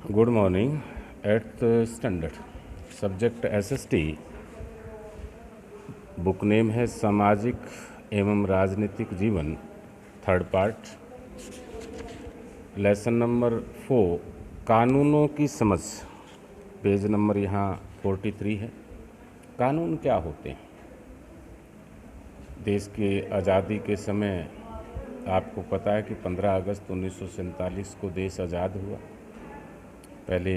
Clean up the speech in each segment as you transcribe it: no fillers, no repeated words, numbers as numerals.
Good morning. 8th standard. Subject SST. Book name है सामाजिक एवं राजनीतिक जीवन, थर्ड पार्ट। लेसन नंबर 4, कानूनों की समझ। पेज नंबर यहाँ 43 है। कानून क्या होते हैं? देश के आज़ादी के समय आपको पता है कि 15 अगस्त 1947 को देश आज़ाद हुआ। पहले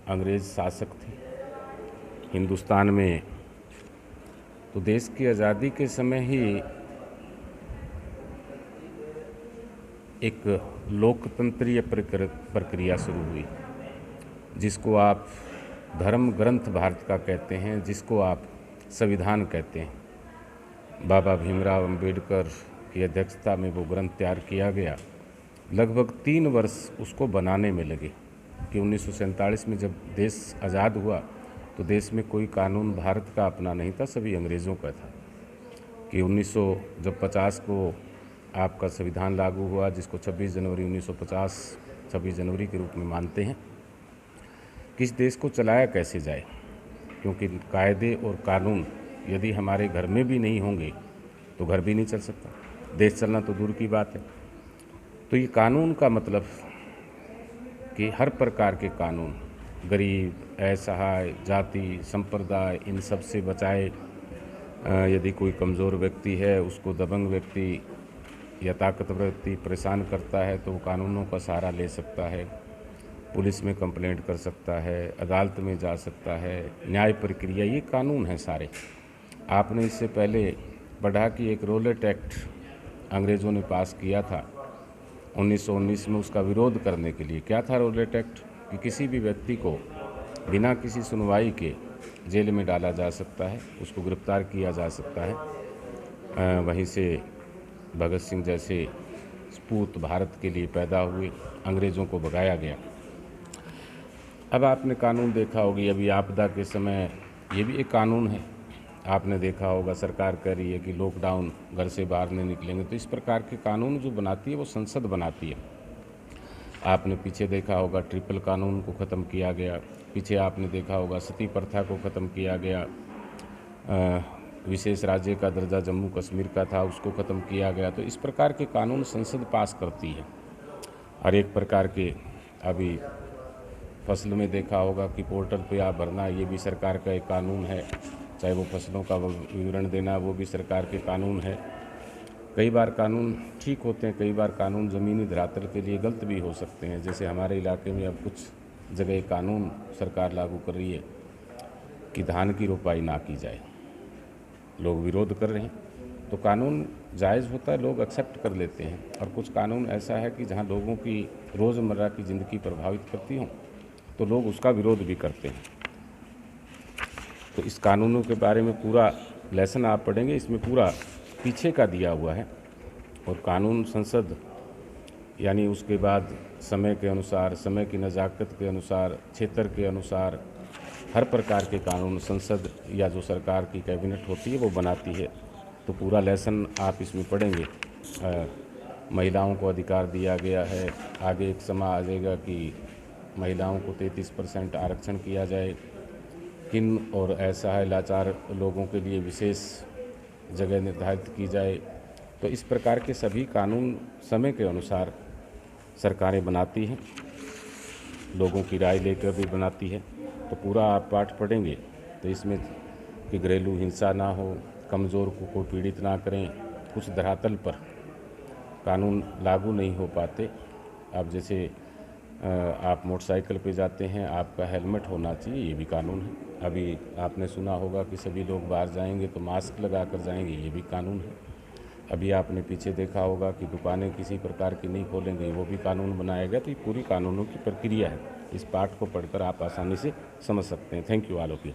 अंग्रेज़ शासक थे हिंदुस्तान में, तो देश की आज़ादी के समय ही एक लोकतंत्रीय प्रक्रिया शुरू हुई, जिसको आप धर्म ग्रंथ भारत का कहते हैं, जिसको आप संविधान कहते हैं। बाबा भीमराव अंबेडकर की अध्यक्षता में वो ग्रंथ तैयार किया गया। लगभग 3 वर्ष उसको बनाने में लगे कि 1947 में जब देश आज़ाद हुआ तो देश में कोई कानून भारत का अपना नहीं था, सभी अंग्रेज़ों का था। कि 1950 को आपका संविधान लागू हुआ, जिसको 26 जनवरी 1950 26 जनवरी के रूप में मानते हैं। किस देश को चलाया कैसे जाए, क्योंकि कायदे और कानून यदि हमारे घर में भी नहीं होंगे तो घर भी नहीं चल सकता, देश चलना तो दूर की बात है। तो ये कानून का मतलब कि हर प्रकार के कानून, गरीब, असहाय, जाति, संप्रदाय, इन सब से बचाए। यदि कोई कमज़ोर व्यक्ति है, उसको दबंग व्यक्ति या ताकतवर व्यक्ति परेशान करता है तो वो कानूनों का सहारा ले सकता है, पुलिस में कंप्लेंट कर सकता है, अदालत में जा सकता है, न्याय प्रक्रिया, ये कानून हैं सारे। आपने इससे पहले पढ़ा कि एक रोलेट एक्ट अंग्रेज़ों ने पास किया था 1919 में, उसका विरोध करने के लिए। क्या था रोलेट एक्ट? कि किसी भी व्यक्ति को बिना किसी सुनवाई के जेल में डाला जा सकता है, उसको गिरफ्तार किया जा सकता है। वहीं से भगत सिंह जैसे सपूत भारत के लिए पैदा हुए, अंग्रेज़ों को भगाया गया। अब आपने कानून देखा होगी, अभी आपदा के समय ये भी एक कानून है। आपने देखा होगा सरकार कह रही है कि लॉकडाउन, घर से बाहर नहीं निकलेंगे, तो इस प्रकार के कानून जो बनाती है वो संसद बनाती है। आपने पीछे देखा होगा ट्रिपल कानून को ख़त्म किया गया, पीछे आपने देखा होगा सती प्रथा को ख़त्म किया गया, विशेष राज्य का दर्जा जम्मू कश्मीर का था उसको ख़त्म किया गया। तो इस प्रकार के कानून संसद पास करती है। हर एक प्रकार के, अभी फसल में देखा होगा कि पोर्टल पे आप भरना, ये भी सरकार का एक कानून है। चाहे वो फसलों का विवरण देना, वो भी सरकार के कानून है। कई बार कानून ठीक होते हैं, कई बार कानून ज़मीनी धरातल के लिए गलत भी हो सकते हैं। जैसे हमारे इलाके में अब कुछ जगह कानून सरकार लागू कर रही है कि धान की रोपाई ना की जाए, लोग विरोध कर रहे हैं। तो कानून जायज़ होता है, लोग एक्सेप्ट कर लेते हैं। और कुछ कानून ऐसा है कि जहाँ लोगों की रोज़मर्रा की ज़िंदगी प्रभावित करती हों तो लोग उसका विरोध भी करते हैं। तो इस कानूनों के बारे में पूरा लेसन आप पढ़ेंगे, इसमें पूरा पीछे का दिया हुआ है। और कानून संसद यानी उसके बाद समय के अनुसार, समय की नज़ाकत के अनुसार, क्षेत्र के अनुसार हर प्रकार के कानून संसद या जो सरकार की कैबिनेट होती है वो बनाती है। तो पूरा लेसन आप इसमें पढ़ेंगे। महिलाओं को अधिकार दिया गया है। आगे एक समय आ जाएगा कि महिलाओं को 33% आरक्षण किया जाए। किन और असहाय लाचार लोगों के लिए विशेष जगह निर्धारित की जाए। तो इस प्रकार के सभी कानून समय के अनुसार सरकारें बनाती हैं, लोगों की राय लेकर भी बनाती है। तो पूरा आप पाठ पढ़ेंगे तो इसमें कि घरेलू हिंसा ना हो, कमज़ोर को कोई पीड़ित ना करें, कुछ धरातल पर कानून लागू नहीं हो पाते। अब जैसे आप मोटरसाइकिल पे जाते हैं, आपका हेलमेट होना चाहिए, ये भी कानून है। अभी आपने सुना होगा कि सभी लोग बाहर जाएंगे तो मास्क लगा कर जाएंगे, ये भी कानून है। अभी आपने पीछे देखा होगा कि दुकानें किसी प्रकार की नहीं खोलेंगे, वो भी कानून बनाया गया। तो ये पूरी कानूनों की प्रक्रिया है। इस पाठ को पढ़कर आप आसानी से समझ सकते हैं। Thank you all of you.